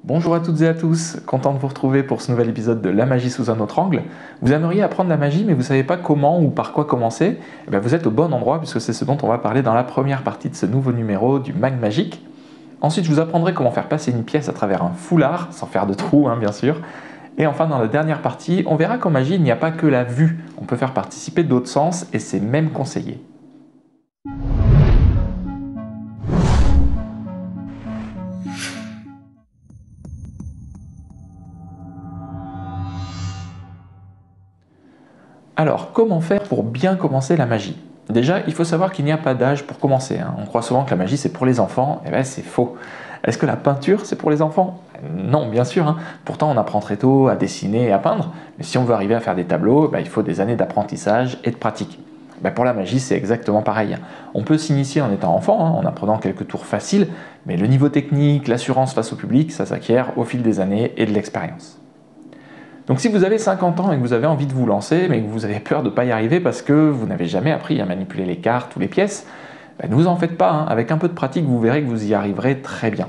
Bonjour à toutes et à tous, content de vous retrouver pour ce nouvel épisode de La magie sous un autre angle. Vous aimeriez apprendre la magie mais vous ne savez pas comment ou par quoi commencer? Vous êtes au bon endroit puisque c'est ce dont on va parler dans la première partie de ce nouveau numéro du Mag Magique. Ensuite je vous apprendrai comment faire passer une pièce à travers un foulard, sans faire de trou bien sûr. Et enfin dans la dernière partie, on verra qu'en magie il n'y a pas que la vue, on peut faire participer d'autres sens et c'est même conseillé. Alors, comment faire pour bien commencer la magie? Déjà, il faut savoir qu'il n'y a pas d'âge pour commencer. On croit souvent que la magie c'est pour les enfants, et c'est faux. Est-ce que la peinture c'est pour les enfants? Non, bien sûr. Pourtant, on apprend très tôt à dessiner et à peindre, mais si on veut arriver à faire des tableaux, il faut des années d'apprentissage et de pratique. Pour la magie, c'est exactement pareil. On peut s'initier en étant enfant, en apprenant quelques tours faciles, mais le niveau technique, l'assurance face au public, ça s'acquiert au fil des années et de l'expérience. Donc si vous avez 50 ans et que vous avez envie de vous lancer, mais que vous avez peur de ne pas y arriver parce que vous n'avez jamais appris à manipuler les cartes ou les pièces, ne vous en faites pas, avec un peu de pratique vous verrez que vous y arriverez très bien.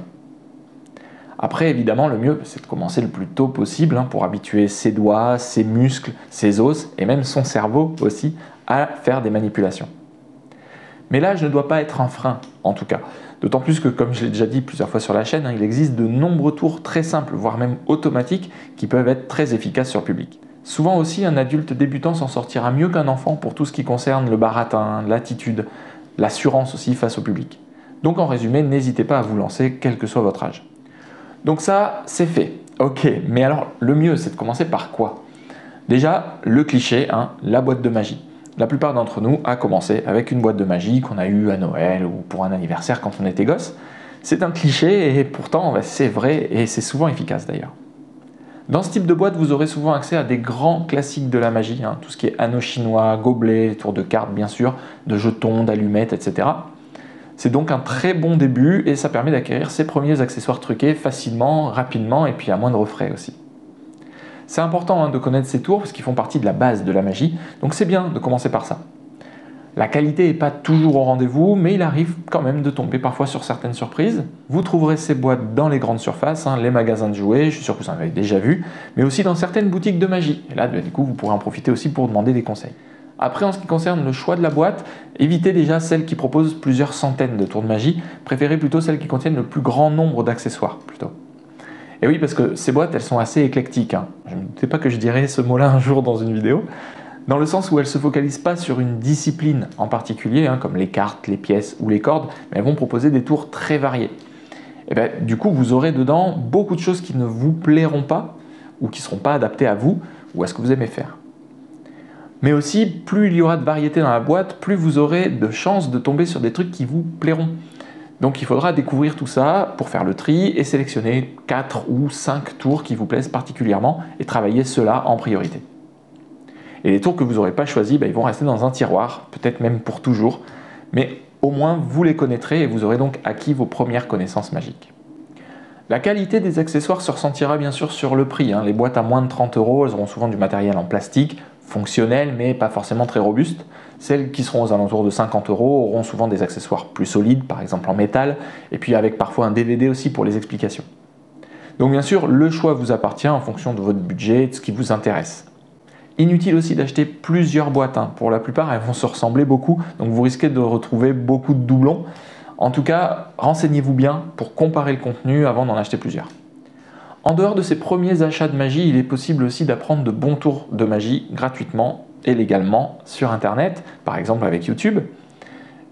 Après évidemment le mieux c'est de commencer le plus tôt possible pour habituer ses doigts, ses muscles, ses os et même son cerveau aussi à faire des manipulations. Mais l'âge ne doit pas être un frein en tout cas. D'autant plus que, comme je l'ai déjà dit plusieurs fois sur la chaîne, il existe de nombreux tours très simples, voire même automatiques, qui peuvent être très efficaces sur public. Souvent aussi, un adulte débutant s'en sortira mieux qu'un enfant pour tout ce qui concerne le baratin, l'attitude, l'assurance aussi face au public. Donc en résumé, n'hésitez pas à vous lancer, quel que soit votre âge. Donc ça, c'est fait. Ok, mais alors le mieux, c'est de commencer par quoi? Déjà, le cliché, la boîte de magie. La plupart d'entre nous a commencé avec une boîte de magie qu'on a eue à Noël ou pour un anniversaire quand on était gosse. C'est un cliché et pourtant c'est vrai et c'est souvent efficace d'ailleurs. Dans ce type de boîte, vous aurez souvent accès à des grands classiques de la magie, tout ce qui est anneaux chinois, gobelets, tours de cartes bien sûr, de jetons, d'allumettes, etc. C'est donc un très bon début et ça permet d'acquérir ses premiers accessoires truqués facilement, rapidement et puis à moindre frais aussi. C'est important de connaître ces tours parce qu'ils font partie de la base de la magie, donc c'est bien de commencer par ça. La qualité n'est pas toujours au rendez-vous, mais il arrive quand même de tomber parfois sur certaines surprises. Vous trouverez ces boîtes dans les grandes surfaces, les magasins de jouets, je suis sûr que vous en avez déjà vu, mais aussi dans certaines boutiques de magie. Et là, du coup, vous pourrez en profiter aussi pour demander des conseils. Après, en ce qui concerne le choix de la boîte, évitez déjà celles qui proposent plusieurs centaines de tours de magie, préférez plutôt celles qui contiennent le plus grand nombre d'accessoires plutôt. Et oui, parce que ces boîtes, elles sont assez éclectiques. Je ne me doutais pas que je dirais ce mot-là un jour dans une vidéo. Dans le sens où elles ne se focalisent pas sur une discipline en particulier, comme les cartes, les pièces ou les cordes, mais elles vont proposer des tours très variés. Et du coup, vous aurez dedans beaucoup de choses qui ne vous plairont pas ou qui ne seront pas adaptées à vous ou à ce que vous aimez faire. Mais aussi, plus il y aura de variété dans la boîte, plus vous aurez de chances de tomber sur des trucs qui vous plairont. Donc il faudra découvrir tout ça pour faire le tri et sélectionner 4 ou 5 tours qui vous plaisent particulièrement et travailler ceux-là en priorité. Et les tours que vous n'aurez pas choisis, ils vont rester dans un tiroir, peut-être même pour toujours, mais au moins vous les connaîtrez et vous aurez donc acquis vos premières connaissances magiques. La qualité des accessoires se ressentira bien sûr sur le prix. Les boîtes à moins de 30 €, elles auront souvent du matériel en plastique, fonctionnel mais pas forcément très robuste. Celles qui seront aux alentours de 50 € auront souvent des accessoires plus solides, par exemple en métal, et puis avec parfois un DVD aussi pour les explications. Donc bien sûr, le choix vous appartient en fonction de votre budget et de ce qui vous intéresse. Inutile aussi d'acheter plusieurs boîtes. Pour la plupart, elles vont se ressembler beaucoup, donc vous risquez de retrouver beaucoup de doublons. En tout cas, renseignez-vous bien pour comparer le contenu avant d'en acheter plusieurs. En dehors de ces premiers achats de magie, il est possible aussi d'apprendre de bons tours de magie gratuitement et légalement sur internet, par exemple avec YouTube.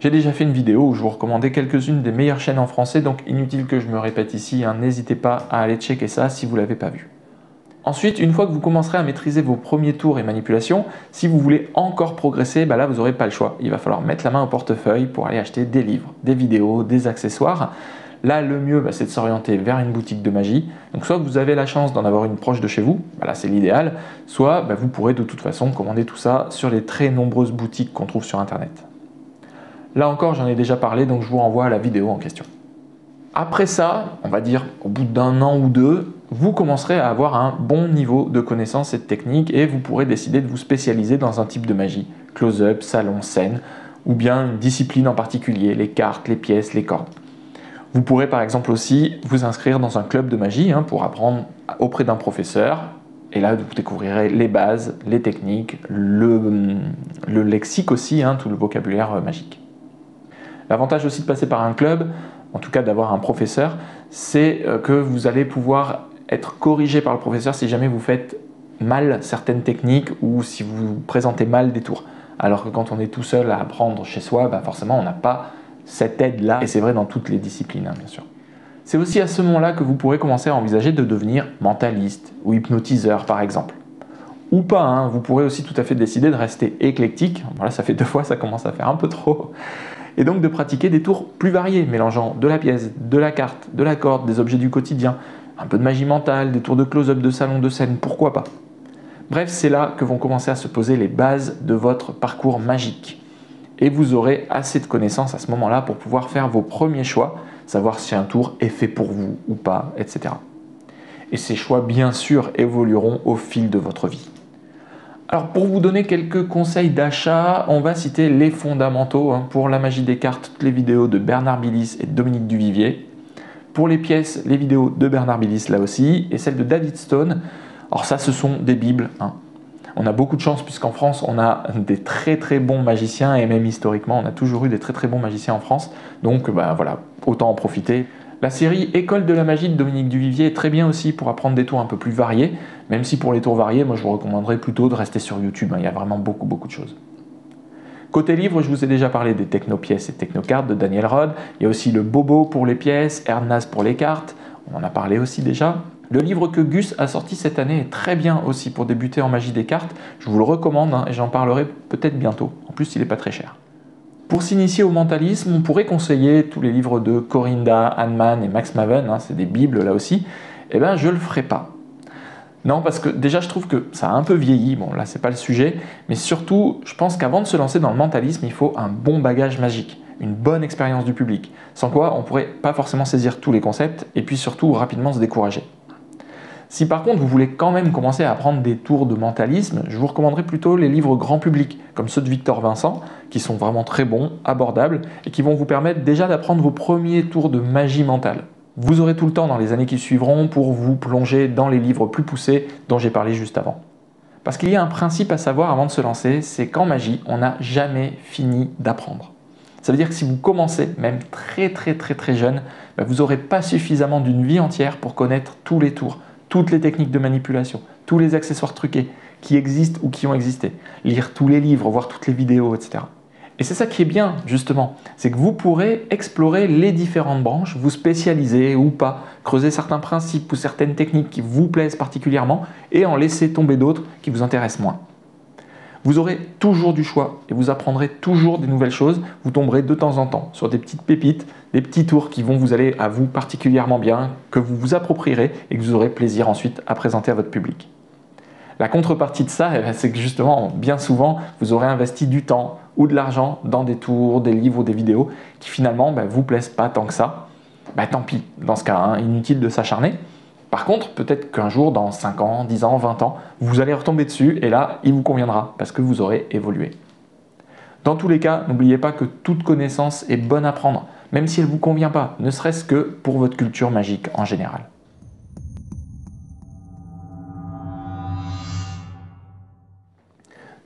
J'ai déjà fait une vidéo où je vous recommandais quelques-unes des meilleures chaînes en français, donc inutile que je me répète ici, n'hésitez pas à aller checker ça si vous ne l'avez pas vu. Ensuite, une fois que vous commencerez à maîtriser vos premiers tours et manipulations, si vous voulez encore progresser, là vous n'aurez pas le choix. Il va falloir mettre la main au portefeuille pour aller acheter des livres, des vidéos, des accessoires. Là, le mieux, c'est de s'orienter vers une boutique de magie. Donc soit vous avez la chance d'en avoir une proche de chez vous, là c'est l'idéal, soit vous pourrez de toute façon commander tout ça sur les très nombreuses boutiques qu'on trouve sur internet. Là encore, j'en ai déjà parlé, donc je vous renvoie à la vidéo en question. Après ça, on va dire au bout d'un an ou deux, vous commencerez à avoir un bon niveau de connaissances et de technique et vous pourrez décider de vous spécialiser dans un type de magie, close-up, salon, scène, ou bien une discipline en particulier, les cartes, les pièces, les cordes. Vous pourrez par exemple aussi vous inscrire dans un club de magie pour apprendre auprès d'un professeur. Et là, vous découvrirez les bases, les techniques, le lexique aussi, tout le vocabulaire magique. L'avantage aussi de passer par un club, en tout cas d'avoir un professeur, c'est que vous allez pouvoir être corrigé par le professeur si jamais vous faites mal certaines techniques ou si vous présentez mal des tours. Alors que quand on est tout seul à apprendre chez soi, forcément on n'a pas cette aide-là, et c'est vrai dans toutes les disciplines, bien sûr. C'est aussi à ce moment-là que vous pourrez commencer à envisager de devenir mentaliste ou hypnotiseur par exemple. Ou pas, vous pourrez aussi tout à fait décider de rester éclectique, voilà, ça fait 2 fois, ça commence à faire un peu trop, et donc de pratiquer des tours plus variés, mélangeant de la pièce, de la carte, de la corde, des objets du quotidien, un peu de magie mentale, des tours de close-up de salon de scène, pourquoi pas. Bref, c'est là que vont commencer à se poser les bases de votre parcours magique. Et vous aurez assez de connaissances à ce moment-là pour pouvoir faire vos premiers choix, savoir si un tour est fait pour vous ou pas, etc. Et ces choix, bien sûr, évolueront au fil de votre vie. Alors, pour vous donner quelques conseils d'achat, on va citer les fondamentaux. Pour la magie des cartes, toutes les vidéos de Bernard Billis et Dominique Duvivier. Pour les pièces, les vidéos de Bernard Billis là aussi, et celles de David Stone. Alors ça, ce sont des bibles. On a beaucoup de chance puisqu'en France, on a des très très bons magiciens et même historiquement, on a toujours eu des très très bons magiciens en France. Donc voilà, autant en profiter. La série École de la magie de Dominique Duvivier est très bien aussi pour apprendre des tours un peu plus variés, même si pour les tours variés, moi je vous recommanderais plutôt de rester sur YouTube. Il y a vraiment beaucoup de choses. Côté livre, je vous ai déjà parlé des techno-pièces et techno-cartes de Daniel Rod. Il y a aussi le Bobo pour les pièces, Ernaz pour les cartes. On en a parlé aussi déjà. Le livre que Gus a sorti cette année est très bien aussi pour débuter en magie des cartes. Je vous le recommande et j'en parlerai peut-être bientôt. En plus, il n'est pas très cher. Pour s'initier au mentalisme, on pourrait conseiller tous les livres de Corinda, Hanneman et Max Maven. C'est des bibles là aussi. Eh bien, je ne le ferai pas. Non, parce que déjà, je trouve que ça a un peu vieilli. Bon, là, c'est pas le sujet. Mais surtout, je pense qu'avant de se lancer dans le mentalisme, il faut un bon bagage magique, une bonne expérience du public. Sans quoi, on ne pourrait pas forcément saisir tous les concepts et puis surtout rapidement se décourager. Si par contre, vous voulez quand même commencer à apprendre des tours de mentalisme, je vous recommanderais plutôt les livres grand public, comme ceux de Victor Vincent, qui sont vraiment très bons, abordables, et qui vont vous permettre déjà d'apprendre vos premiers tours de magie mentale. Vous aurez tout le temps dans les années qui suivront pour vous plonger dans les livres plus poussés dont j'ai parlé juste avant. Parce qu'il y a un principe à savoir avant de se lancer, c'est qu'en magie, on n'a jamais fini d'apprendre. Ça veut dire que si vous commencez, même très jeune, vous n'aurez pas suffisamment d'une vie entière pour connaître tous les tours, toutes les techniques de manipulation, tous les accessoires truqués qui existent ou qui ont existé, lire tous les livres, voir toutes les vidéos, etc. Et c'est ça qui est bien, justement, c'est que vous pourrez explorer les différentes branches, vous spécialiser ou pas, creuser certains principes ou certaines techniques qui vous plaisent particulièrement et en laisser tomber d'autres qui vous intéressent moins. Vous aurez toujours du choix et vous apprendrez toujours des nouvelles choses, vous tomberez de temps en temps sur des petites pépites, des petits tours qui vont vous aller à vous particulièrement bien, que vous vous approprierez et que vous aurez plaisir ensuite à présenter à votre public. La contrepartie de ça, c'est que justement, bien souvent, vous aurez investi du temps ou de l'argent dans des tours, des livres ou des vidéos qui finalement vous plaisent pas tant que ça. Tant pis, dans ce cas, inutile de s'acharner. Par contre, peut-être qu'un jour, dans 5 ans, 10 ans, 20 ans, vous allez retomber dessus et là, il vous conviendra parce que vous aurez évolué. Dans tous les cas, n'oubliez pas que toute connaissance est bonne à prendre, même si elle ne vous convient pas, ne serait-ce que pour votre culture magique en général.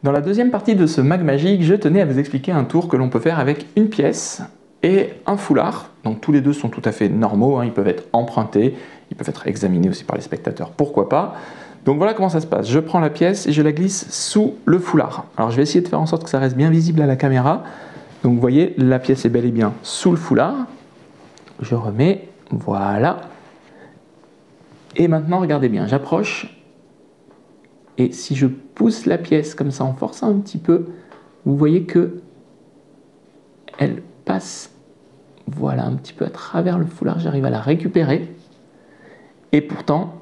Dans la deuxième partie de ce mag magique, je tenais à vous expliquer un tour que l'on peut faire avec une pièce et un foulard. Donc tous les deux sont tout à fait normaux, ils peuvent être empruntés, ils peuvent être examinés aussi par les spectateurs, pourquoi pas. Donc voilà comment ça se passe. Je prends la pièce et je la glisse sous le foulard. Alors je vais essayer de faire en sorte que ça reste bien visible à la caméra. Donc vous voyez, la pièce est bel et bien sous le foulard. Je remets, voilà. Et maintenant, regardez bien, j'approche. Et si je pousse la pièce comme ça en forçant un petit peu, vous voyez que elle passe, voilà, un petit peu à travers le foulard. J'arrive à la récupérer. Et pourtant,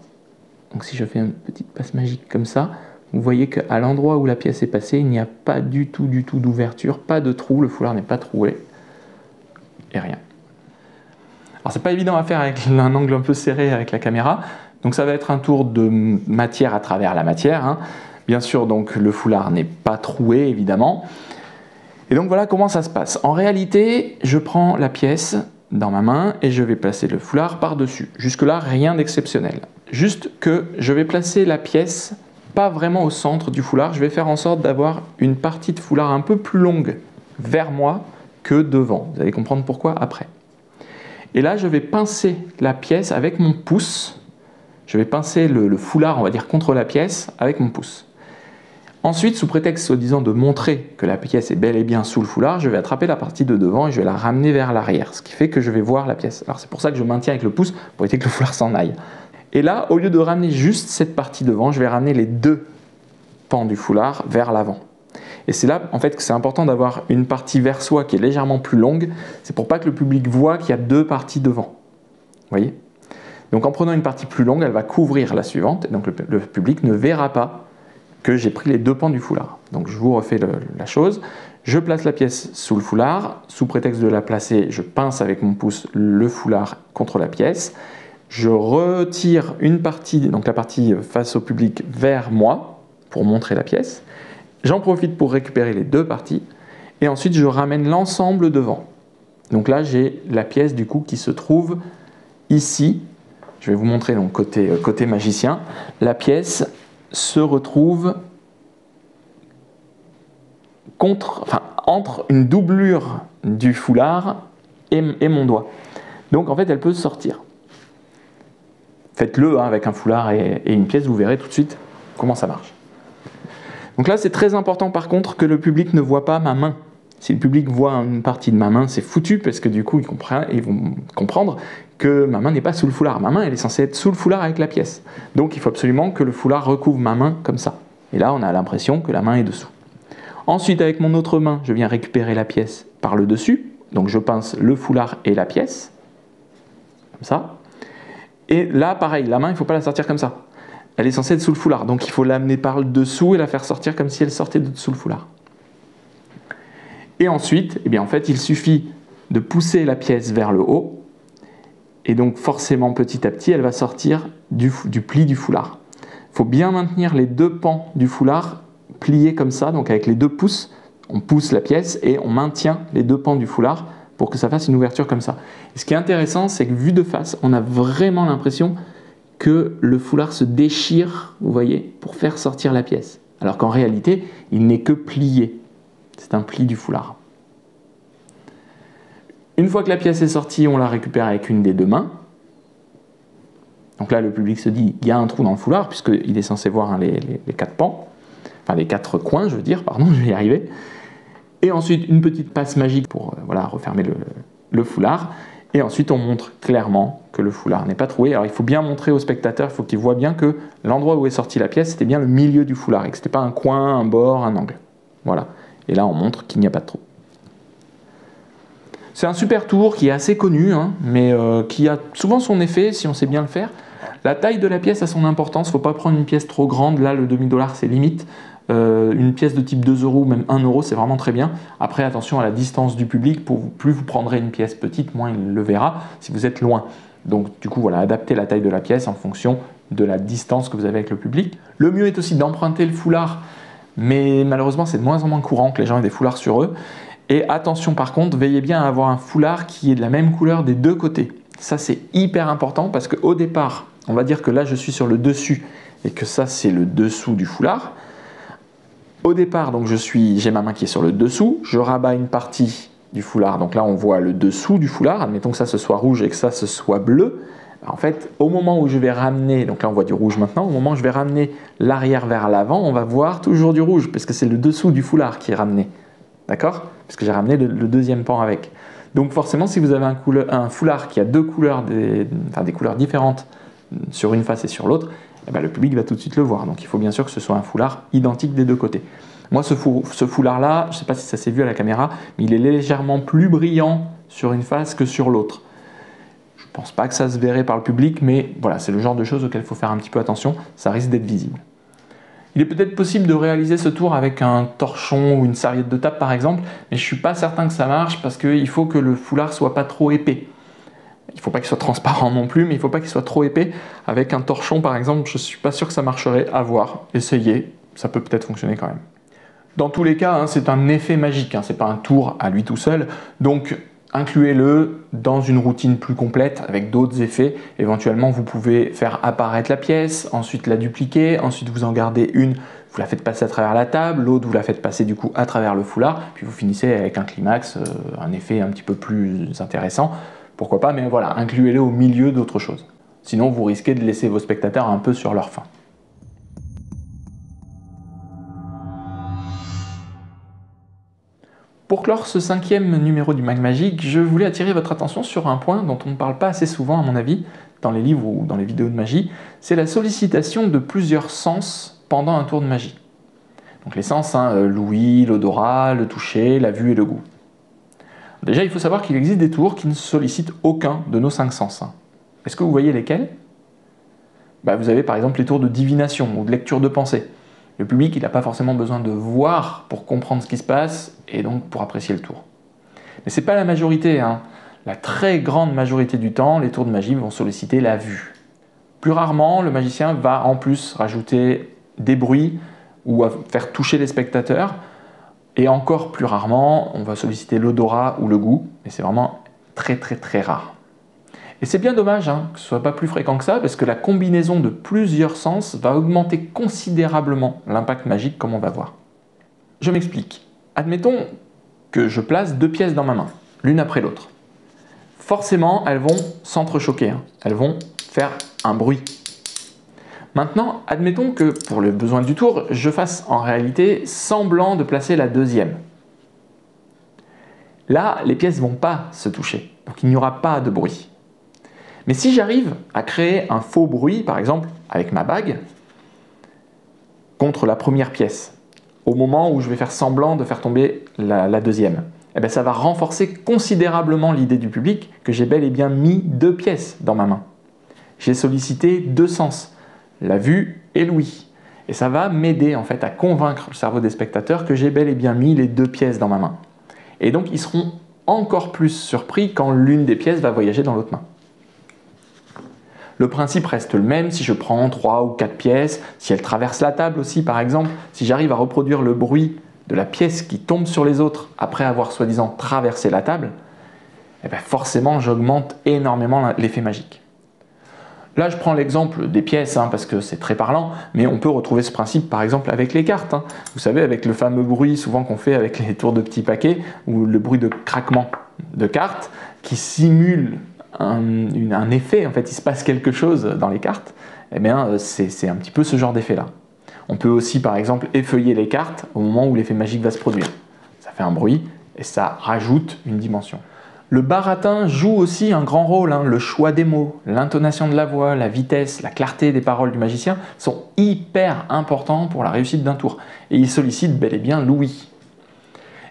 donc si je fais une petite passe magique comme ça, vous voyez qu'à l'endroit où la pièce est passée, il n'y a pas du tout d'ouverture, pas de trou, le foulard n'est pas troué, et rien. Alors c'est pas évident à faire avec un angle un peu serré avec la caméra, donc ça va être un tour de matière à travers la matière. Bien sûr, donc le foulard n'est pas troué, évidemment. Et donc voilà comment ça se passe. En réalité, je prends la pièce dans ma main et je vais placer le foulard par-dessus. Jusque-là, rien d'exceptionnel. Juste que je vais placer la pièce pas vraiment au centre du foulard. Je vais faire en sorte d'avoir une partie de foulard un peu plus longue vers moi que devant. Vous allez comprendre pourquoi après. Et là, je vais pincer la pièce avec mon pouce. Je vais pincer le foulard, on va dire, contre la pièce avec mon pouce. Ensuite, sous prétexte, soi-disant, de montrer que la pièce est bel et bien sous le foulard, je vais attraper la partie de devant et je vais la ramener vers l'arrière, ce qui fait que je vais voir la pièce. Alors c'est pour ça que je maintiens avec le pouce, pour éviter que le foulard s'en aille. Et là, au lieu de ramener juste cette partie devant, je vais ramener les deux pans du foulard vers l'avant. Et c'est là, en fait, que c'est important d'avoir une partie vers soi qui est légèrement plus longue. C'est pour pas que le public voit qu'il y a deux parties devant. Vous voyez ? Donc en prenant une partie plus longue, elle va couvrir la suivante, et donc le public ne verra pas que j'ai pris les deux pans du foulard. Donc je vous refais la chose. Je place la pièce sous le foulard. Sous prétexte de la placer, je pince avec mon pouce le foulard contre la pièce. Je retire une partie, donc la partie face au public, vers moi pour montrer la pièce. J'en profite pour récupérer les deux parties. Et ensuite, je ramène l'ensemble devant. Donc là, j'ai la pièce du coup qui se trouve ici. Je vais vous montrer donc côté magicien. La pièce se retrouve entre une doublure du foulard et mon doigt. Donc en fait, elle peut sortir. Faites-le avec un foulard et une pièce, vous verrez tout de suite comment ça marche. Donc là, c'est très important par contre que le public ne voit pas ma main. Si le public voit une partie de ma main, c'est foutu parce que du coup, ils vont comprendre que ma main n'est pas sous le foulard. Ma main, elle est censée être sous le foulard avec la pièce. Donc il faut absolument que le foulard recouvre ma main comme ça. Et là, on a l'impression que la main est dessous. Ensuite, avec mon autre main, je viens récupérer la pièce par le dessus. Donc je pince le foulard et la pièce. Comme ça. Et là, pareil, la main, il ne faut pas la sortir comme ça. Elle est censée être sous le foulard. Donc il faut l'amener par le dessous et la faire sortir comme si elle sortait de dessous le foulard. Et ensuite, eh bien, en fait, il suffit de pousser la pièce vers le haut. Et donc forcément, petit à petit, elle va sortir du pli du foulard. Il faut bien maintenir les deux pans du foulard pliés comme ça. Donc avec les deux pouces, on pousse la pièce et on maintient les deux pans du foulard pour que ça fasse une ouverture comme ça. Et ce qui est intéressant, c'est que vu de face, on a vraiment l'impression que le foulard se déchire, vous voyez, pour faire sortir la pièce. Alors qu'en réalité, il n'est que plié. C'est un pli du foulard. Une fois que la pièce est sortie, on la récupère avec une des deux mains. Donc là, le public se dit, il y a un trou dans le foulard, puisqu'il est censé voir les quatre pans, enfin les quatre coins, je veux dire, pardon, je vais y arriver. Et ensuite, une petite passe magique pour refermer le foulard. Et ensuite, on montre clairement que le foulard n'est pas troué. Alors, il faut bien montrer au spectateur, il faut qu'il voit bien que l'endroit où est sortie la pièce, c'était bien le milieu du foulard, et que ce n'était pas un coin, un bord, un angle. Voilà. Et là, on montre qu'il n'y a pas de trou. C'est un super tour qui est assez connu, hein, mais qui a souvent son effet si on sait bien le faire. La taille de la pièce a son importance, il ne faut pas prendre une pièce trop grande, là le demi-dollar c'est limite. Une pièce de type 2 €, ou même 1 €, c'est vraiment très bien. Après, attention à la distance du public, plus vous prendrez une pièce petite, moins il le verra si vous êtes loin. Donc du coup, voilà, adaptez la taille de la pièce en fonction de la distance que vous avez avec le public. Le mieux est aussi d'emprunter le foulard, mais malheureusement c'est de moins en moins courant que les gens aient des foulards sur eux. Et attention par contre, veillez bien à avoir un foulard qui est de la même couleur des deux côtés. Ça c'est hyper important parce qu'au départ, on va dire que là je suis sur le dessus et que ça c'est le dessous du foulard. Au départ, donc j'ai ma main qui est sur le dessous, je rabats une partie du foulard, donc là on voit le dessous du foulard, admettons que ça ce soit rouge et que ça ce soit bleu. En fait, au moment où je vais ramener, donc là on voit du rouge maintenant, au moment où je vais ramener l'arrière vers l'avant, on va voir toujours du rouge, parce que c'est le dessous du foulard qui est ramené. D'accord ? Parce que j'ai ramené le deuxième pan avec. Donc forcément, si vous avez un foulard qui a deux couleurs, des couleurs différentes sur une face et sur l'autre, eh ben, le public va tout de suite le voir. Donc il faut bien sûr que ce soit un foulard identique des deux côtés. Moi, ce foulard-là, je ne sais pas si ça s'est vu à la caméra, mais il est légèrement plus brillant sur une face que sur l'autre. Je ne pense pas que ça se verrait par le public, mais voilà, c'est le genre de choses auxquelles il faut faire un petit peu attention, ça risque d'être visible. Il est peut-être possible de réaliser ce tour avec un torchon ou une serviette de table par exemple, mais je ne suis pas certain que ça marche parce qu'il faut que le foulard ne soit pas trop épais. Il ne faut pas qu'il soit transparent non plus, mais il ne faut pas qu'il soit trop épais. Avec un torchon par exemple, je ne suis pas sûr que ça marcherait, à voir, essayez, ça peut peut-être fonctionner quand même. Dans tous les cas, hein, c'est un effet magique, hein, ce n'est pas un tour à lui tout seul, donc incluez-le dans une routine plus complète avec d'autres effets. Éventuellement, vous pouvez faire apparaître la pièce, ensuite la dupliquer, ensuite vous en gardez une, vous la faites passer à travers la table, l'autre vous la faites passer du coup à travers le foulard, puis vous finissez avec un climax, un effet un petit peu plus intéressant. Pourquoi pas, mais voilà, incluez-le au milieu d'autres choses. Sinon, vous risquez de laisser vos spectateurs un peu sur leur faim. Pour clore ce 5e numéro du Mag Magique, je voulais attirer votre attention sur un point dont on ne parle pas assez souvent à mon avis, dans les livres ou dans les vidéos de magie, c'est la sollicitation de plusieurs sens pendant un tour de magie. Donc les sens, l'ouïe, l'odorat, le toucher, la vue et le goût. Déjà, il faut savoir qu'il existe des tours qui ne sollicitent aucun de nos 5 sens. Est-ce que vous voyez lesquels? Vous avez par exemple les tours de divination ou de lecture de pensée. Le public, il n'a pas forcément besoin de voir pour comprendre ce qui se passe et donc pour apprécier le tour. Mais ce n'est pas la majorité. La très grande majorité du temps, les tours de magie vont solliciter la vue. Plus rarement, le magicien va en plus rajouter des bruits ou faire toucher les spectateurs. Et encore plus rarement, on va solliciter l'odorat ou le goût. Mais c'est vraiment très très très rare. Et c'est bien dommage que ce ne soit pas plus fréquent que ça, parce que la combinaison de plusieurs sens va augmenter considérablement l'impact magique, comme on va voir. Je m'explique. Admettons que je place 2 pièces dans ma main, l'une après l'autre. Forcément, elles vont s'entrechoquer, elles vont faire un bruit. Maintenant, admettons que, pour le besoin du tour, je fasse en réalité semblant de placer la 2e. Là, les pièces ne vont pas se toucher, donc il n'y aura pas de bruit. Mais si j'arrive à créer un faux bruit, par exemple avec ma bague, contre la première pièce, au moment où je vais faire semblant de faire tomber la 2e, ça va renforcer considérablement l'idée du public que j'ai bel et bien mis 2 pièces dans ma main. J'ai sollicité 2 sens, la vue et l'ouïe. Et ça va m'aider en fait à convaincre le cerveau des spectateurs que j'ai bel et bien mis les 2 pièces dans ma main. Et donc ils seront encore plus surpris quand l'une des pièces va voyager dans l'autre main. Le principe reste le même si je prends 3 ou 4 pièces, si elles traversent la table aussi par exemple, si j'arrive à reproduire le bruit de la pièce qui tombe sur les autres après avoir soi-disant traversé la table, forcément j'augmente énormément l'effet magique. Là je prends l'exemple des pièces parce que c'est très parlant, mais on peut retrouver ce principe par exemple avec les cartes. Vous savez, avec le fameux bruit souvent qu'on fait avec les tours de petits paquets, ou le bruit de craquement de cartes qui simule un effet, en fait il se passe quelque chose dans les cartes, c'est un petit peu ce genre d'effet là. On peut aussi par exemple effeuiller les cartes au moment où l'effet magique va se produire. Ça fait un bruit et ça rajoute une dimension. Le baratin joue aussi un grand rôle, le choix des mots, l'intonation de la voix, la vitesse, la clarté des paroles du magicien sont hyper importants pour la réussite d'un tour et ils sollicitent bel et bien l'ouïe.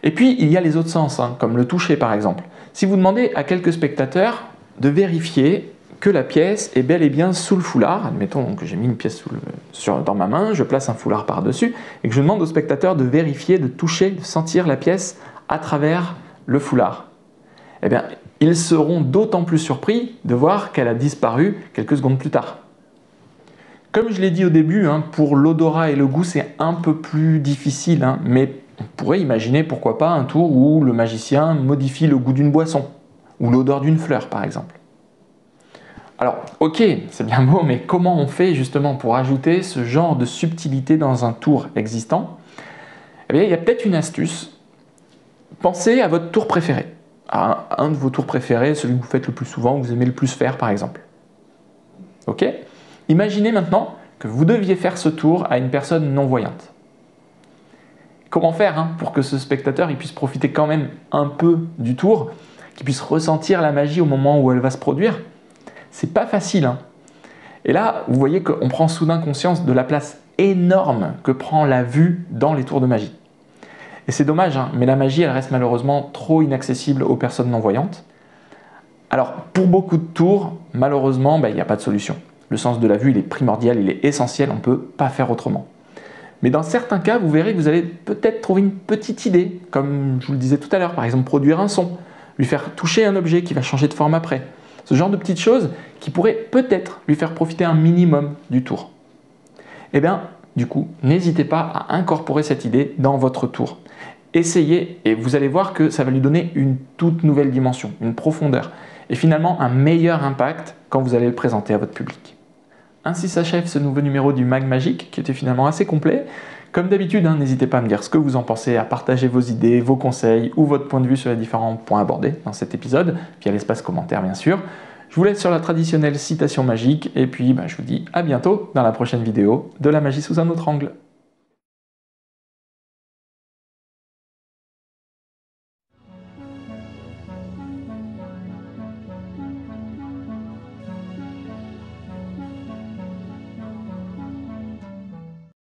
Et puis il y a les autres sens, comme le toucher par exemple. Si vous demandez à quelques spectateurs de vérifier que la pièce est bel et bien sous le foulard, admettons que j'ai mis une pièce dans ma main, je place un foulard par-dessus, et que je demande aux spectateurs de vérifier, de toucher, de sentir la pièce à travers le foulard. Ils seront d'autant plus surpris de voir qu'elle a disparu quelques secondes plus tard. Comme je l'ai dit au début, pour l'odorat et le goût, c'est un peu plus difficile, mais on pourrait imaginer, pourquoi pas, un tour où le magicien modifie le goût d'une boisson, ou l'odeur d'une fleur par exemple. Alors ok, c'est bien beau, mais comment on fait justement pour ajouter ce genre de subtilité dans un tour existant? Il y a peut-être une astuce. Pensez à votre tour préféré, à un de vos tours préférés, celui que vous faites le plus souvent, que vous aimez le plus faire par exemple. Ok? Imaginez maintenant que vous deviez faire ce tour à une personne non-voyante. Comment faire pour que ce spectateur puisse profiter quand même un peu du tour, qu'il puisse ressentir la magie au moment où elle va se produire? C'est pas facile. Et là, vous voyez qu'on prend soudain conscience de la place énorme que prend la vue dans les tours de magie. Et c'est dommage, mais la magie, elle reste malheureusement trop inaccessible aux personnes non-voyantes. Alors, pour beaucoup de tours, malheureusement, il n'y a pas de solution. Le sens de la vue, il est primordial, il est essentiel, on ne peut pas faire autrement. Mais dans certains cas, vous verrez que vous allez peut-être trouver une petite idée, comme je vous le disais tout à l'heure, par exemple produire un son, lui faire toucher un objet qui va changer de forme après. Ce genre de petites choses qui pourraient peut-être lui faire profiter un minimum du tour. Du coup, n'hésitez pas à incorporer cette idée dans votre tour. Essayez et vous allez voir que ça va lui donner une toute nouvelle dimension, une profondeur et finalement un meilleur impact quand vous allez le présenter à votre public. Ainsi s'achève ce nouveau numéro du Mag Magique qui était finalement assez complet. Comme d'habitude, n'hésitez pas à me dire ce que vous en pensez, à partager vos idées, vos conseils ou votre point de vue sur les différents points abordés dans cet épisode, via l'espace commentaire bien sûr. Je vous laisse sur la traditionnelle citation magique et puis je vous dis à bientôt dans la prochaine vidéo de la magie sous un autre angle.